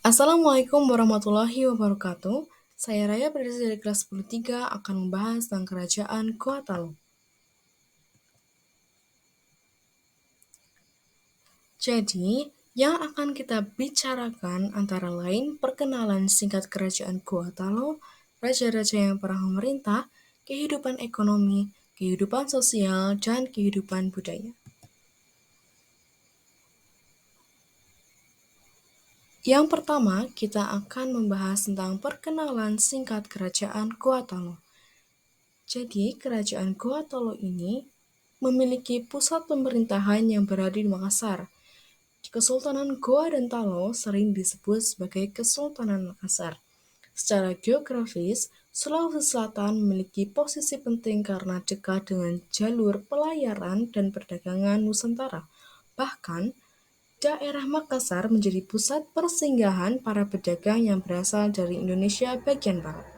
Assalamualaikum warahmatullahi wabarakatuh. Saya Raya berdiri dari kelas 10 akan membahas tentang kerajaan Goa Talo. Jadi, yang akan kita bicarakan antara lain perkenalan singkat kerajaan Goa Talo, raja-raja yang pernah memerintah, kehidupan ekonomi, kehidupan sosial, dan kehidupan budaya. Yang pertama, kita akan membahas tentang perkenalan singkat kerajaan Goa Talo. Jadi, kerajaan Goa Talo ini memiliki pusat pemerintahan yang berada di Makassar. Kesultanan Goa dan Talo sering disebut sebagai Kesultanan Makassar. Secara geografis, Sulawesi Selatan memiliki posisi penting karena dekat dengan jalur pelayaran dan perdagangan Nusantara. Bahkan, daerah Makassar menjadi pusat persinggahan para pedagang yang berasal dari Indonesia bagian barat.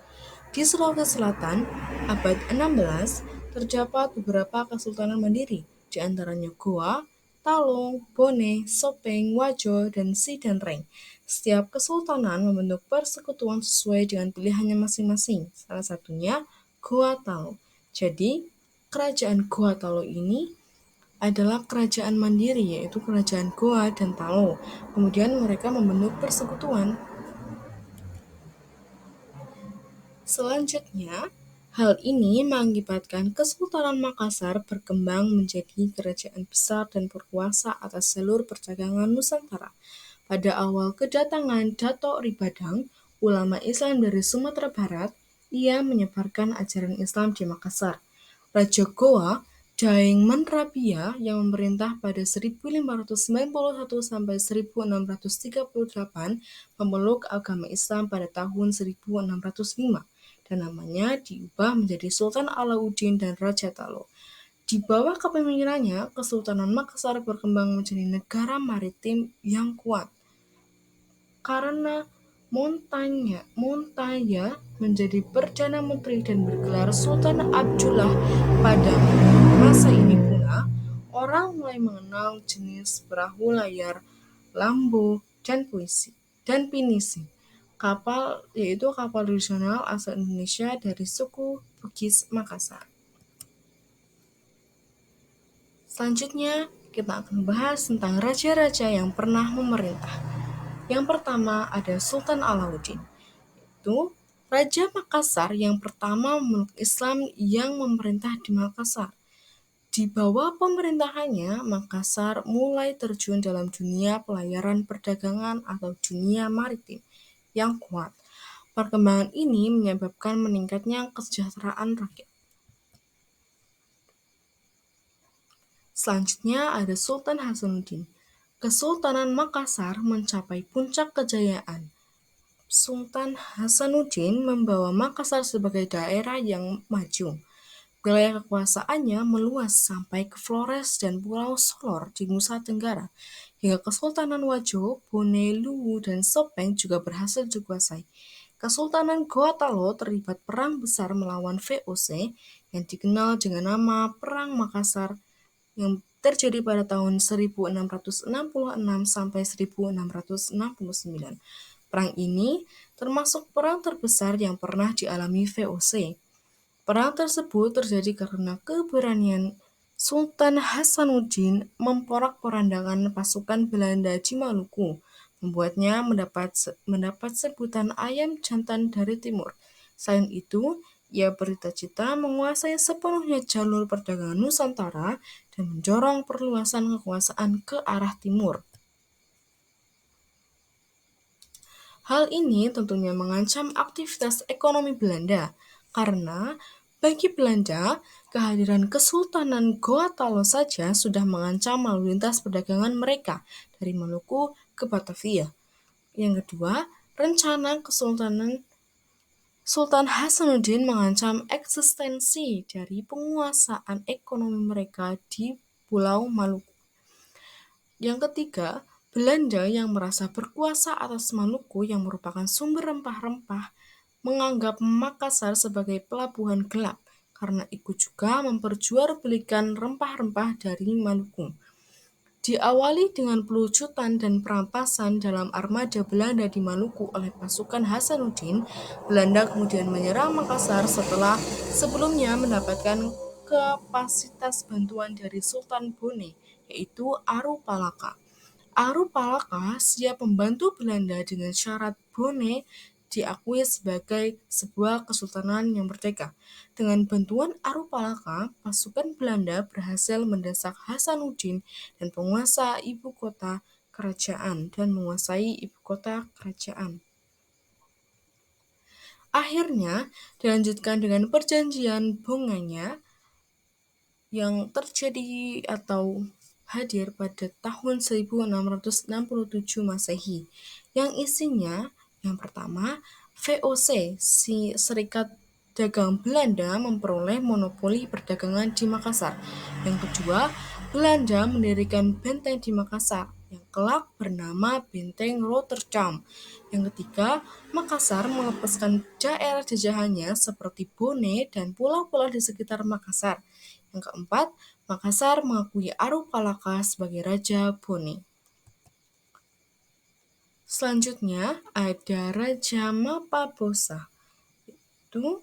Di Sulawesi Selatan, abad 16, terdapat beberapa kesultanan mandiri, di antaranya Goa, Talong, Bone, Sopeng, Wajo, dan Sidanreng. Setiap kesultanan membentuk persekutuan sesuai dengan pilihannya masing-masing, salah satunya Goa Talo. Jadi, kerajaan Goa Talo ini adalah kerajaan mandiri, yaitu kerajaan Goa dan Talo. Kemudian mereka membentuk persekutuan. Selanjutnya, hal ini mengakibatkan Kesultanan Makassar berkembang menjadi kerajaan besar dan berkuasa atas jalur perdagangan Nusantara. Pada awal kedatangan Dato' Ribadang, ulama Islam dari Sumatera Barat, ia menyebarkan ajaran Islam di Makassar. Raja Goa, Daeng Manrabia yang memerintah pada 1591 sampai 1638 memeluk agama Islam pada tahun 1605 dan namanya diubah menjadi Sultan Alauddin dan Raja Talo. Di bawah kepemimpinannya, Kesultanan Makassar berkembang menjadi negara maritim yang kuat. Karena Montanya menjadi Perdana Menteri dan bergelar Sultan Abdullah pada masa ini pula, orang mulai mengenal jenis perahu layar, lambo, dan pinisi. Kapal yaitu kapal tradisional asal Indonesia dari suku Bugis Makassar. Selanjutnya, kita akan membahas tentang raja-raja yang pernah memerintah. Yang pertama ada Sultan Alauddin. Itu Raja Makassar yang pertama memeluk Islam yang memerintah di Makassar. Di bawah pemerintahannya, Makassar mulai terjun dalam dunia pelayaran perdagangan atau dunia maritim yang kuat. Perkembangan ini menyebabkan meningkatnya kesejahteraan rakyat. Selanjutnya ada Sultan Hasanuddin. Kesultanan Makassar mencapai puncak kejayaan. Sultan Hasanuddin membawa Makassar sebagai daerah yang maju. Wilayah kekuasaannya meluas sampai ke Flores dan Pulau Solor di Nusa Tenggara. Hingga Kesultanan Wajo, Bone, Luwu, dan Sopeng juga berhasil dikuasai. Kesultanan Goa Talo terlibat perang besar melawan VOC yang dikenal dengan nama Perang Makassar yang terjadi pada tahun 1666 sampai 1669. Perang ini termasuk perang terbesar yang pernah dialami VOC. Perang tersebut terjadi karena keberanian Sultan Hasanuddin memporak-porandakan pasukan Belanda di Maluku, membuatnya mendapat sebutan ayam jantan dari timur. Selain itu, ia bercita-cita menguasai sepenuhnya jalur perdagangan Nusantara dan mendorong perluasan kekuasaan ke arah timur. Hal ini tentunya mengancam aktivitas ekonomi Belanda, karena bagi Belanda, kehadiran Kesultanan Goa Talo saja sudah mengancam lalu lintas perdagangan mereka dari Maluku ke Batavia. Yang kedua, rencana Kesultanan Sultan Hasanuddin mengancam eksistensi dari penguasaan ekonomi mereka di Pulau Maluku. Yang ketiga, Belanda yang merasa berkuasa atas Maluku yang merupakan sumber rempah-rempah menganggap Makassar sebagai pelabuhan gelap karena ikut juga memperjualbelikan rempah-rempah dari Maluku. Di Diawali dengan pelucutan dan perampasan dalam armada Belanda di Maluku oleh pasukan Hasanuddin, Belanda kemudian menyerang Makassar setelah sebelumnya mendapatkan kapasitas bantuan dari Sultan Bone, yaitu Aru Palaka. Aru Palaka siap membantu Belanda dengan syarat Bone diakui sebagai sebuah kesultanan yang merdeka. Dengan bantuan Aru Palaka, pasukan Belanda berhasil mendesak Hasanuddin dan menguasai ibu kota kerajaan. Akhirnya, dilanjutkan dengan perjanjian Bonganya yang terjadi atau hadir pada tahun 1667 Masehi, yang isinya yang pertama, VOC, Serikat Dagang Belanda memperoleh monopoli perdagangan di Makassar. Yang kedua, Belanda mendirikan benteng di Makassar yang kelak bernama Benteng Rotterdam. Yang ketiga, Makassar melepaskan daerah jajahannya seperti Bone dan pulau-pulau di sekitar Makassar. Yang keempat, Makassar mengakui Aru Palaka sebagai Raja Bone. Selanjutnya ada Raja Mapabosa. Itu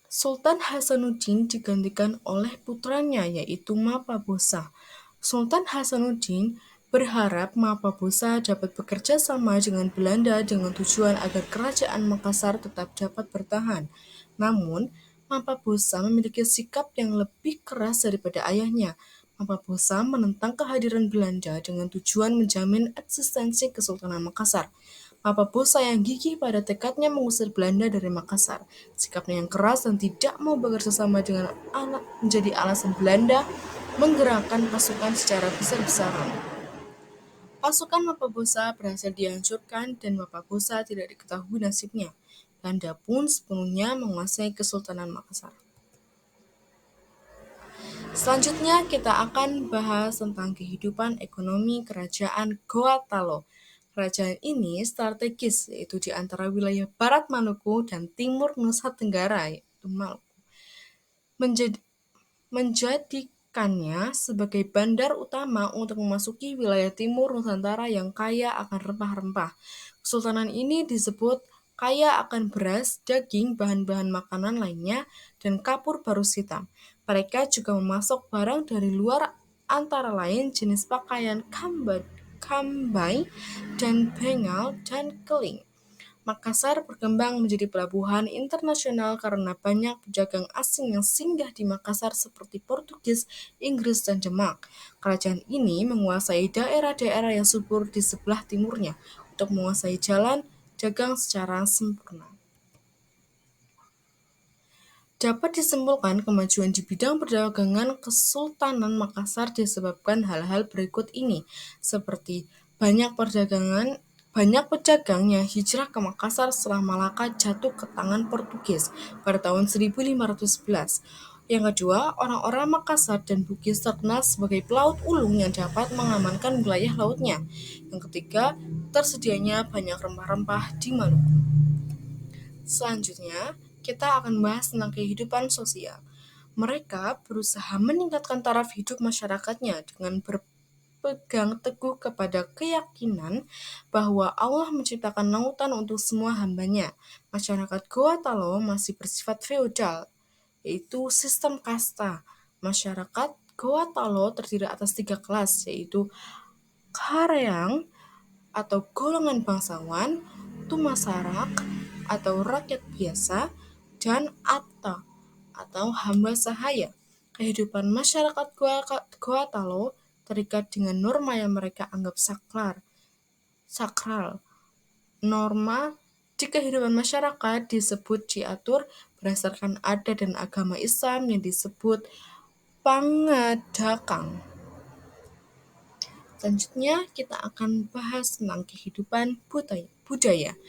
Sultan Hasanuddin digantikan oleh putranya yaitu Mapabosa. Sultan Hasanuddin berharap Mapabosa dapat bekerja sama dengan Belanda dengan tujuan agar kerajaan Makassar tetap dapat bertahan. Namun, Mapabosa memiliki sikap yang lebih keras daripada ayahnya. Mapabosa menentang kehadiran Belanda dengan tujuan menjamin eksistensi Kesultanan Makassar. Mapabosa yang gigih pada tekadnya mengusir Belanda dari Makassar. Sikapnya yang keras dan tidak mau bekerja sama dengan anak menjadi alasan Belanda menggerakkan pasukan secara besar-besaran. Pasukan Mapabosa berhasil dihancurkan dan Mapabosa tidak diketahui nasibnya. Belanda pun sepenuhnya menguasai Kesultanan Makassar. Selanjutnya kita akan bahas tentang kehidupan ekonomi Kerajaan Goa Talo. Kerajaan ini strategis, yaitu di antara wilayah Barat Maluku dan Timur Nusa Tenggara, yaitu Maluku. Menjadikannya sebagai bandar utama untuk memasuki wilayah timur Nusantara yang kaya akan rempah-rempah. Kesultanan ini disebut kaya akan beras, daging, bahan-bahan makanan lainnya, dan kapur barus hitam. Mereka juga memasok barang dari luar antara lain jenis pakaian kambai dan bengal dan keling. Makassar berkembang menjadi pelabuhan internasional karena banyak pedagang asing yang singgah di Makassar seperti Portugis, Inggris, dan Demak. Kerajaan ini menguasai daerah-daerah yang subur di sebelah timurnya untuk menguasai jalan dagang secara sempurna. Dapat disimpulkan kemajuan di bidang perdagangan Kesultanan Makassar disebabkan hal-hal berikut ini, seperti banyak pedagang yang hijrah ke Makassar setelah Malaka jatuh ke tangan Portugis pada tahun 1511. Yang kedua, orang-orang Makassar dan Bugis terkenal sebagai pelaut ulung yang dapat mengamankan wilayah lautnya. Yang ketiga, tersedianya banyak rempah-rempah di Maluku. Selanjutnya, kita akan bahas tentang kehidupan sosial. Mereka berusaha meningkatkan taraf hidup masyarakatnya dengan berpegang teguh kepada keyakinan bahwa Allah menciptakan lautan untuk semua hambanya. Masyarakat Goa Talo masih bersifat feodal, yaitu sistem kasta. Masyarakat Goa Talo terdiri atas 3 kelas, yaitu Kareang atau golongan bangsawan, Tumasarak atau rakyat biasa, dan Atta atau hamba sahaya. Kehidupan masyarakat Goa Talo terikat dengan norma yang mereka anggap sakral. Norma di kehidupan masyarakat diatur berdasarkan adat dan agama Islam yang disebut Pangadakang. Selanjutnya kita akan bahas tentang kehidupan budaya.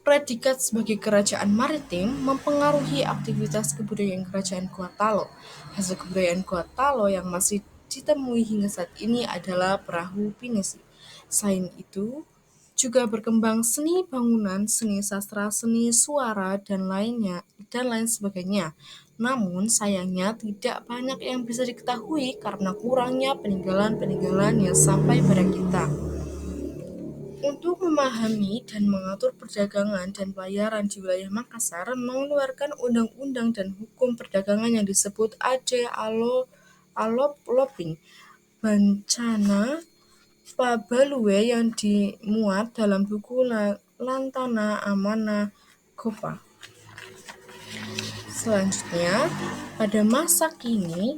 Predikat sebagai kerajaan maritim mempengaruhi aktivitas kebudayaan kerajaan Goa Talo. Hasil kebudayaan Goa Talo yang masih ditemui hingga saat ini adalah perahu pinisi. Selain itu, Juga berkembang seni bangunan, seni sastra, seni suara, dan lain sebagainya. Namun sayangnya tidak banyak yang bisa diketahui karena kurangnya peninggalan-peninggalan yang sampai pada kita. Untuk memahami dan mengatur perdagangan dan pelayaran di wilayah Makassar, mengeluarkan undang-undang dan hukum perdagangan yang disebut Ade Alop Loping Bencana Pabalue yang dimuat dalam buku Lantana Amanah Gopa. Selanjutnya, pada masa kini,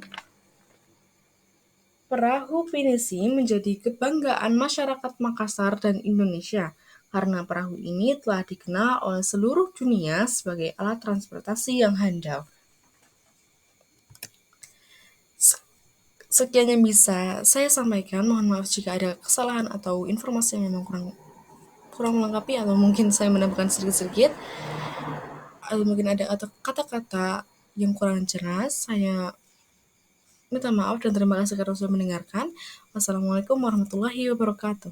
perahu pinisi menjadi kebanggaan masyarakat Makassar dan Indonesia karena perahu ini telah dikenal oleh seluruh dunia sebagai alat transportasi yang handal. Sekian yang bisa saya sampaikan. Mohon maaf jika ada kesalahan atau informasi yang memang kurang melengkapi atau mungkin saya menambahkan sedikit-sedikit atau mungkin ada kata-kata yang kurang jelas. Saya minta maaf dan terima kasih karena sudah mendengarkan. Wassalamualaikum warahmatullahi wabarakatuh.